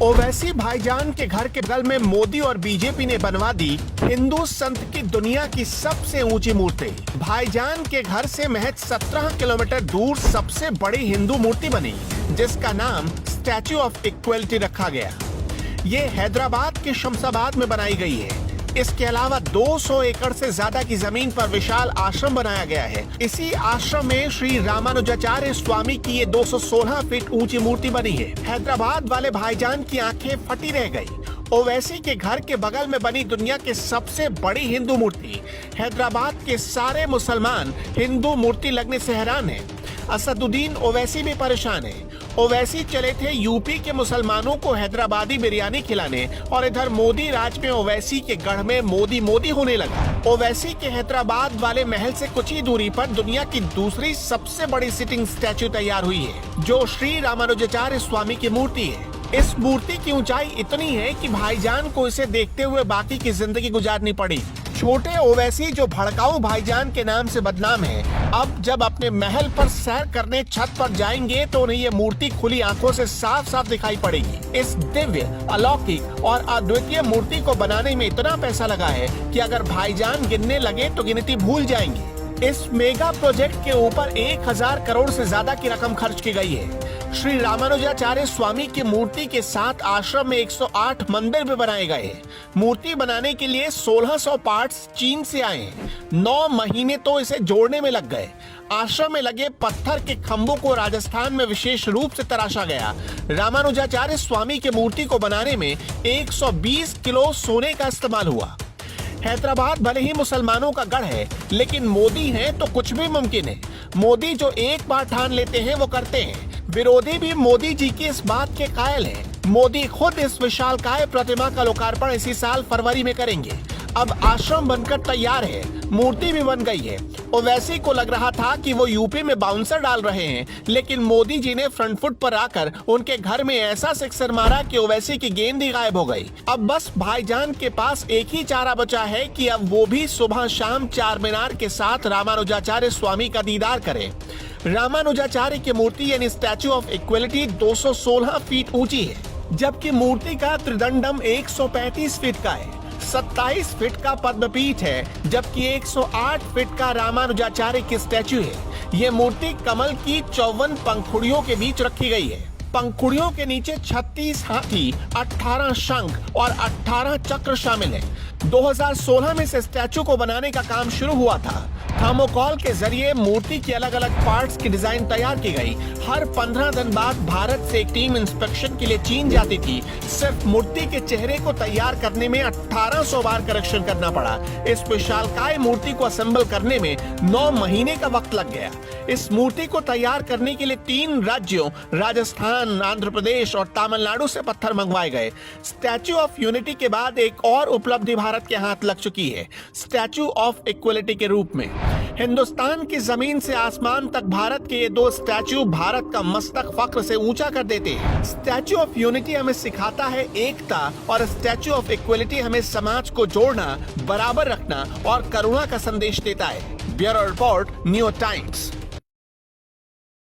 ओवैसी भाईजान के घर के बगल में मोदी और बीजेपी ने बनवा दी हिंदू संत की दुनिया की सबसे ऊंची मूर्ति। भाईजान के घर से महज 17 किलोमीटर दूर सबसे बड़ी हिंदू मूर्ति बनी, जिसका नाम स्टैच्यू ऑफ इक्वलिटी रखा गया। ये हैदराबाद के शमशाबाद में बनाई गई है। इसके अलावा 200 एकड़ से ज्यादा की जमीन पर विशाल आश्रम बनाया गया है। इसी आश्रम में श्री रामानुजाचार्य स्वामी की ये 216 फीट ऊंची मूर्ति बनी है। हैदराबाद वाले भाईजान की आंखें फटी रह गई। ओवैसी के घर के बगल में बनी दुनिया के सबसे बड़ी हिंदू मूर्ति। हैदराबाद के सारे मुसलमान हिंदू मूर्ति लगने से हैरान हैं। असदुद्दीन ओवैसी भी परेशान है। ओवैसी चले थे यूपी के मुसलमानों को हैदराबादी बिरयानी खिलाने और इधर मोदी राज में ओवैसी के गढ़ में मोदी मोदी होने लगा। ओवैसी के हैदराबाद वाले महल से कुछ ही दूरी पर दुनिया की दूसरी सबसे बड़ी सिटिंग स्टैच्यू तैयार हुई है, जो श्री रामानुजाचार्य स्वामी की मूर्ति है। इस मूर्ति की ऊंचाई इतनी है कि भाईजान को इसे देखते हुए बाकी की जिंदगी गुजारनी पड़ी। छोटे ओवैसी जो भड़काऊ भाईजान के नाम से बदनाम है, अब जब अपने महल पर सैर करने छत पर जाएंगे तो उन्हें ये मूर्ति खुली आंखों से साफ साफ दिखाई पड़ेगी। इस दिव्य, अलौकिक और अद्वितीय मूर्ति को बनाने में इतना पैसा लगा है कि अगर भाईजान गिनने लगे तो गिनती भूल जाएंगे। इस मेगा प्रोजेक्ट के ऊपर 1000 करोड़ से ज्यादा की रकम खर्च की गई है। श्री रामानुजाचार्य स्वामी की मूर्ति के साथ आश्रम में 108 मंदिर भी बनाए गए हैं। मूर्ति बनाने के लिए 1600 पार्ट्स चीन से आए हैं। 9 महीने तो इसे जोड़ने में लग गए। आश्रम में लगे पत्थर के खंभों को राजस्थान में विशेष रूप से तराशा गया। रामानुजाचार्य स्वामी की मूर्ति को बनाने में 120 किलो सोने का इस्तेमाल हुआ। हैदराबाद भले ही मुसलमानों का गढ़ है, लेकिन मोदी हैं तो कुछ भी मुमकिन है। मोदी जो एक बार ठान लेते हैं वो करते हैं। विरोधी भी मोदी जी की इस बात के कायल हैं। मोदी खुद इस विशालकाय प्रतिमा का लोकार्पण इसी साल फरवरी में करेंगे। अब आश्रम बनकर तैयार है, मूर्ति भी बन गई है। ओवैसी को लग रहा था कि वो यूपी में बाउंसर डाल रहे हैं, लेकिन मोदी जी ने फ्रंट फुट पर आकर उनके घर में ऐसा सिक्सर मारा कि ओवैसी की गेंद ही गायब हो गई। अब बस भाईजान के पास एक ही चारा बचा है कि अब वो भी सुबह शाम चार मीनार के साथ रामानुजाचार्य स्वामी का दीदार करें। रामानुजाचार्य की मूर्ति यानी स्टैच्यू ऑफ इक्वलिटी 216 फीट ऊंची है, जबकि मूर्ति का त्रिदंडम 135 फीट का है। 27 फीट का पद्मपीठ है, जबकि 108 फीट का रामानुजाचार्य की स्टैच्यू है। ये मूर्ति कमल की 54 पंखुड़ियों के बीच रखी गई है। पंखुड़ियों के नीचे 36 हाथी, 18 शंख और 18 चक्र शामिल है। 2016 में से स्टैच्यू को बनाने का काम शुरू हुआ था। थर्मोकॉल के जरिए मूर्ति की अलग अलग पार्ट्स की डिजाइन तैयार की गई। हर 15 दिन बाद भारत से एक टीम इंस्पेक्शन के लिए चीन जाती थी। सिर्फ मूर्ति के चेहरे को तैयार करने में 1800 बार करेक्शन करना पड़ा। इस विशालकाय मूर्ति को असेंबल करने में 9 महीने का वक्त लग गया। इस मूर्ति को तैयार करने के लिए 3 राज्यों राजस्थान, आंध्र प्रदेश और तमिलनाडु से पत्थर मंगवाए गए। स्टैच्यू ऑफ यूनिटी के बाद एक और उपलब्धि भारत के हाथ लग चुकी है, स्टैच्यू ऑफ इक्वलिटी के रूप में। हिंदुस्तान की जमीन से आसमान तक भारत के ये 2 स्टैच्यू भारत का मस्तक फख्र से ऊंचा कर देते हैं। स्टैच्यू ऑफ यूनिटी हमें सिखाता है एकता और स्टैच्यू ऑफ इक्वलिटी हमें समाज को जोड़ना, बराबर रखना और करुणा का संदेश देता है। Bureau report, new times.